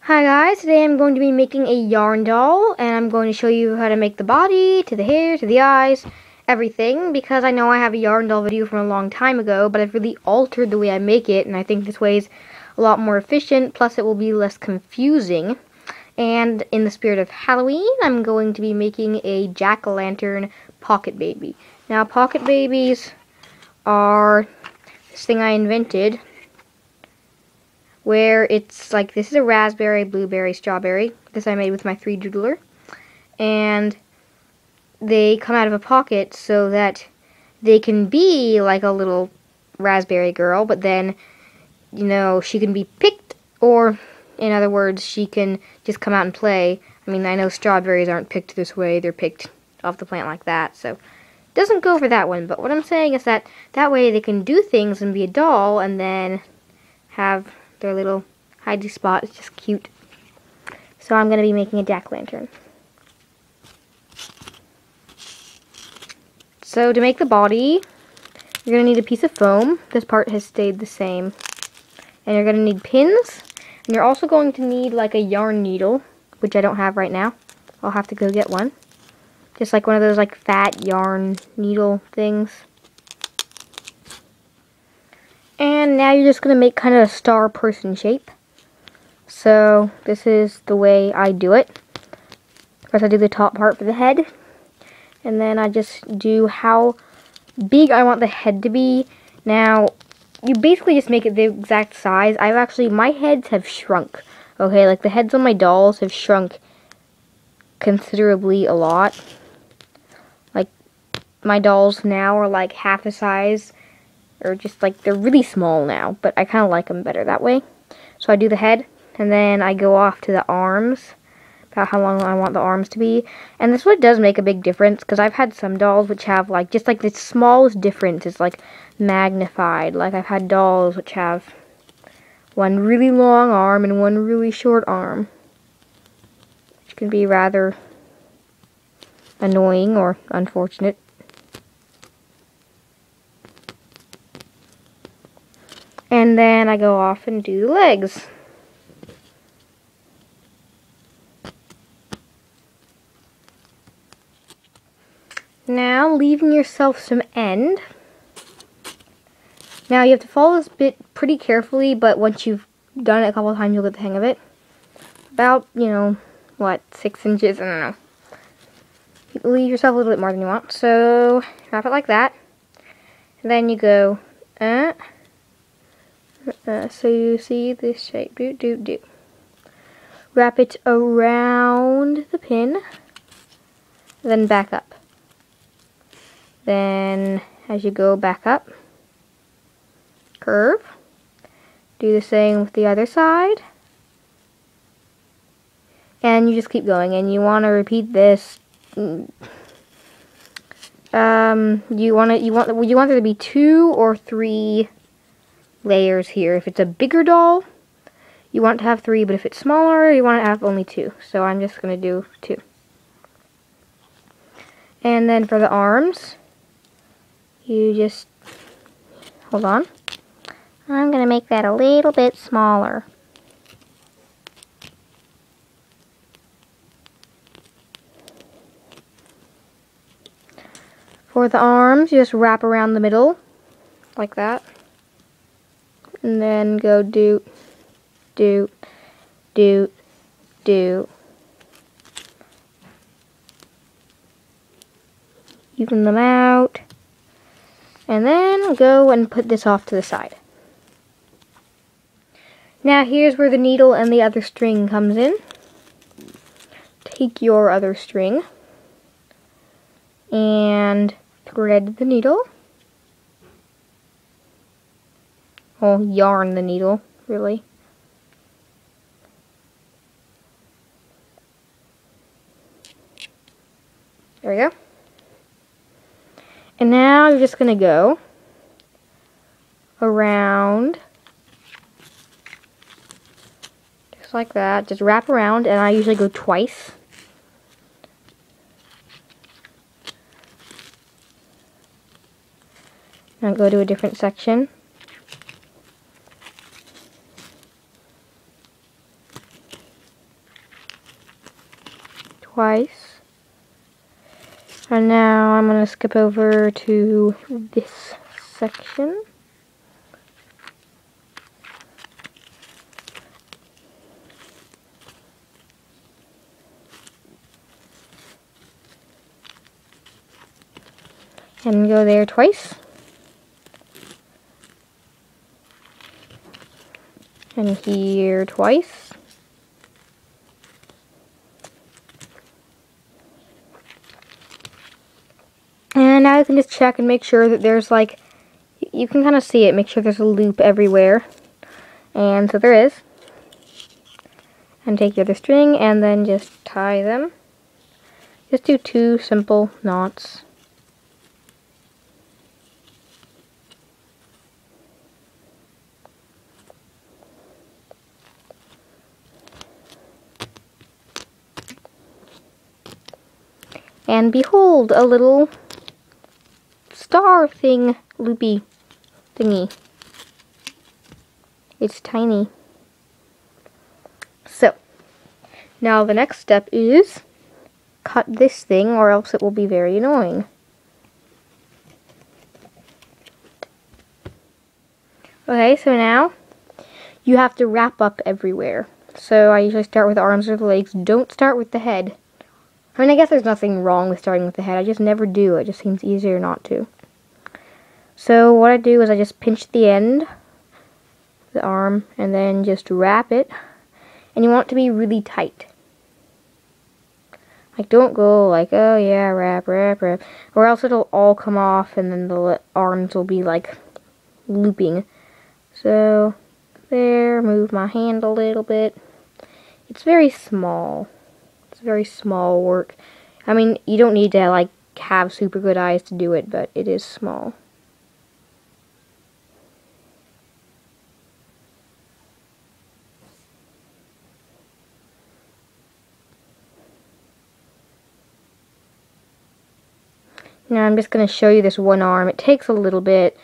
Hi guys, today I'm going to be making a yarn doll, and I'm going to show you how to make the body, to the hair, to the eyes, everything, because I know I have a yarn doll video from a long time ago, but I've really altered the way I make it, and I think this way is a lot more efficient, plus it will be less confusing. And in the spirit of Halloween, I'm going to be making a jack-o'-lantern pocket baby. Now, pocket babies are this thing I invented, where it's like, this is a raspberry, blueberry, strawberry. This I made with my 3 doodler. And they come out of a pocket so that they can be like a little raspberry girl, but then, you know, she can be picked, or in other words, she can just come out and play. I mean, I know strawberries aren't picked this way, they're picked off the plant like that, so it doesn't go for that one. But what I'm saying is that way they can do things and be a doll, and then have their little hidey spot. It's just cute. So I'm going to be making a jack-o'-lantern. So to make the body, you're going to need a piece of foam. This part has stayed the same. And you're going to need pins. And you're also going to need like a yarn needle, which I don't have right now. I'll have to go get one. Just like one of those like fat yarn needle things. And now you're just going to make kind of a star person shape. So this is the way I do it. First I do the top part for the head. And then I just do how big I want the head to be. Now, you basically just make it the exact size. My heads have shrunk. Okay, like the heads on my dolls have shrunk considerably a lot. Like, my dolls now are like half the size. Or just like, they're really small now, but I kind of like them better that way. So I do the head, and then I go off to the arms, about how long I want the arms to be. And this one does make a big difference, because I've had some dolls which have like, just like the smallest difference is like magnified. Like I've had dolls which have one really long arm and one really short arm, which can be rather annoying or unfortunate. And then I go off and do the legs. Now, leaving yourself some end. Now, you have to follow this bit pretty carefully, but once you've done it a couple of times, you'll get the hang of it. About, you know, what, 6 inches? I don't know. You leave yourself a little bit more than you want. So, wrap it like that. And then you go, so you see this shape, wrap it around the pin, then back up. Then, as you go back up, curve. Do the same with the other side. And you just keep going, and you want to repeat this. You want there to be 2 or 3 layers here. If it's a bigger doll, you want to have 3, but if it's smaller, you want to have only 2. So I'm just going to do 2. And then for the arms, you just, hold on. I'm going to make that a little bit smaller. For the arms, you just wrap around the middle, like that. And then go do. Even them out. And then go and put this off to the side. Now here's where the needle and the other string comes in. Take your other string and thread the needle. Well, yarn the needle, really. There we go. And now you're just going to go around, just like that. Just wrap around, and I usually go twice. Now go to a different section. twice. And now I'm going to skip over to this section. And go there twice. And here twice. And now you can just check and make sure that there's like, you can kind of see it, make sure there's a loop everywhere. And so there is. And take the other string and then just tie them. Just do 2 simple knots. And behold, a little star thing, loopy thingy. It's tiny. So, now the next step is cut this thing or else it will be very annoying. Okay, so now you have to wrap up everywhere. So I usually start with the arms or the legs. Don't start with the head. I mean, I guess there's nothing wrong with starting with the head. I just never do. It just seems easier not to. So what I do is I just pinch the end, the arm, and then just wrap it. And you want it to be really tight. Like, don't go like, oh yeah, wrap, wrap, wrap. Or else it'll all come off and then the arms will be like looping. So, there, move my hand a little bit. It's very small. It's very small work. I mean, you don't need to like have super good eyes to do it, but it is small. Now I'm just going to show you this one arm. It takes a little bit.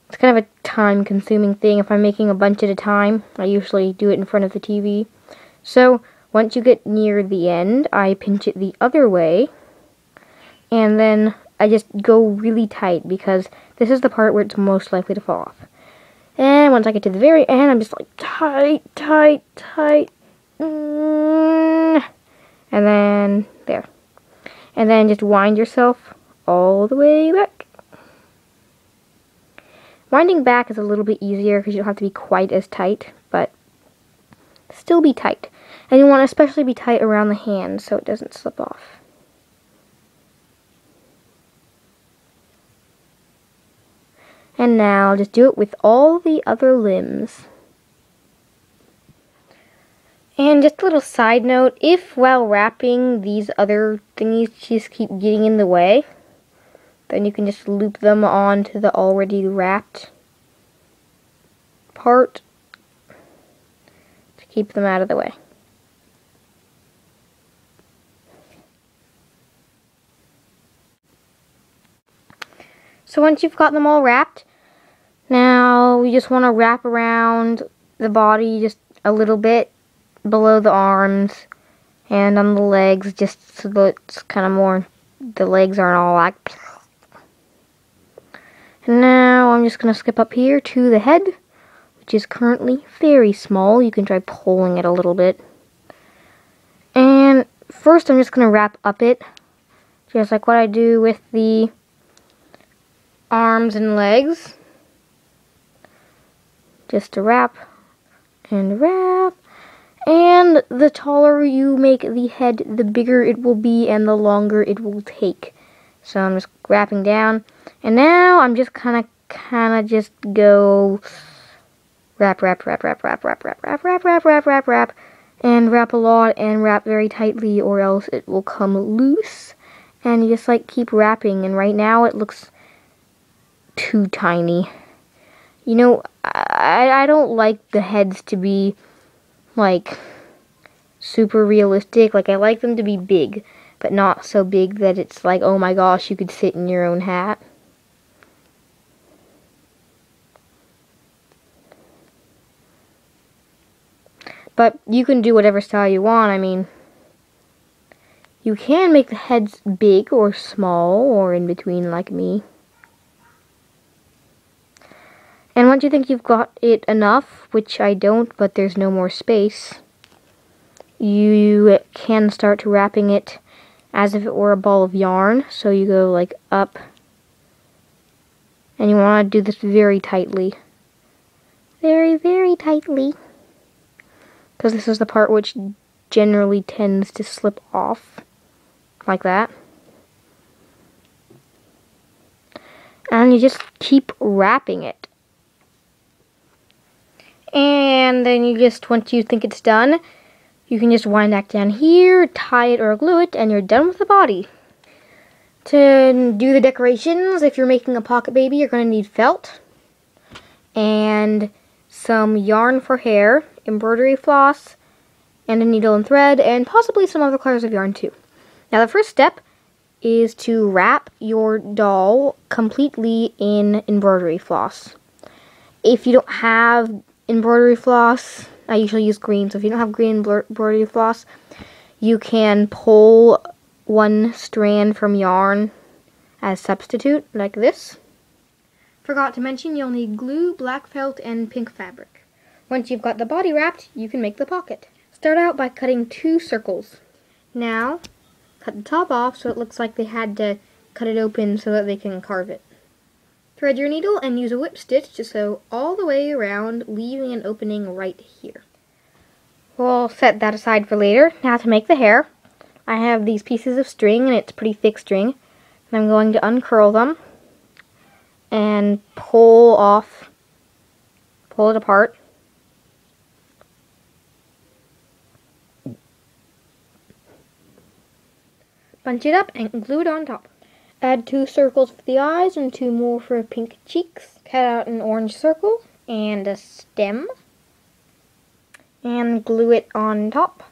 It's kind of a time-consuming thing. If I'm making a bunch at a time, I usually do it in front of the TV. So, once you get near the end, I pinch it the other way, and then I just go really tight, because this is the part where it's most likely to fall off. And once I get to the very end, I'm just like, tight, tight, tight, and then there. And then just wind yourself all the way back. Winding back is a little bit easier because you don't have to be quite as tight, but still be tight. And you want to especially be tight around the hand so it doesn't slip off. And now just do it with all the other limbs. And just a little side note, if while wrapping these other thingies just keep getting in the way, then you can just loop them onto the already wrapped part to keep them out of the way. So once you've got them all wrapped, now you just want to wrap around the body just a little bit below the arms and on the legs, just so that it's kind of more, the legs aren't all like. And now I'm just going to skip up here to the head, which is currently very small. You can try pulling it a little bit. And first I'm just going to wrap up it, just like what I do with the arms and legs. Just to wrap and wrap. And the taller you make the head, the bigger it will be and the longer it will take. So I'm just wrapping down. And now I'm just kind of just go wrap, wrap, wrap, wrap, wrap, wrap, wrap, wrap, wrap, wrap, wrap, wrap, wrap, and wrap a lot and wrap very tightly, or else it will come loose. And you just like keep wrapping. And right now it looks too tiny. You know, I don't like the heads to be like super realistic. Like, I like them to be big, but not so big that it's like, oh my gosh, you could fit in your own hat. But you can do whatever style you want. I mean, You can make the heads big or small or in between like me. And once you think you've got it enough, which I don't, but there's no more space, you can start wrapping it as if it were a ball of yarn. So you go like up, and you want to do this very tightly. Very, very tightly. Because this is the part which generally tends to slip off. Like that. And you just keep wrapping it. And then you just, once you think it's done, you can just wind back down here, tie it or glue it, and you're done with the body. To do the decorations, if you're making a pocket baby, you're going to need felt and some yarn for hair, embroidery floss, and a needle and thread, and possibly some other colors of yarn too. Now the first step is to wrap your doll completely in embroidery floss. If you don't have embroidery floss, I usually use green, so if you don't have green embroidery floss, you can pull one strand from yarn as substitute, like this. Forgot to mention, you'll need glue, black felt, and pink fabric. Once you've got the body wrapped, you can make the pocket. Start out by cutting 2 circles. Now, cut the top off so it looks like they had to cut it open so that they can carve it. Thread your needle and use a whip stitch to sew all the way around, leaving an opening right here. We'll set that aside for later. Now to make the hair, I have these pieces of string, and it's pretty thick string. And I'm going to uncurl them and pull it apart. Bunch it up and glue it on top. Add 2 circles for the eyes and 2 more for pink cheeks. Cut out an orange circle and a stem. And glue it on top.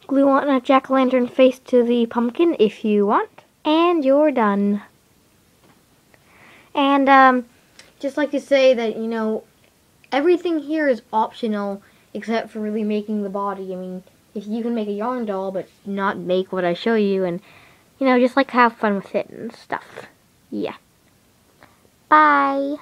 Glue on a jack-o'-lantern face to the pumpkin if you want. And you're done. And just like to say that, you know, everything here is optional except for really making the body. I mean, if you can make a yarn doll but not make what I show you, and, you know, just like have fun with it and stuff. Yeah. Bye.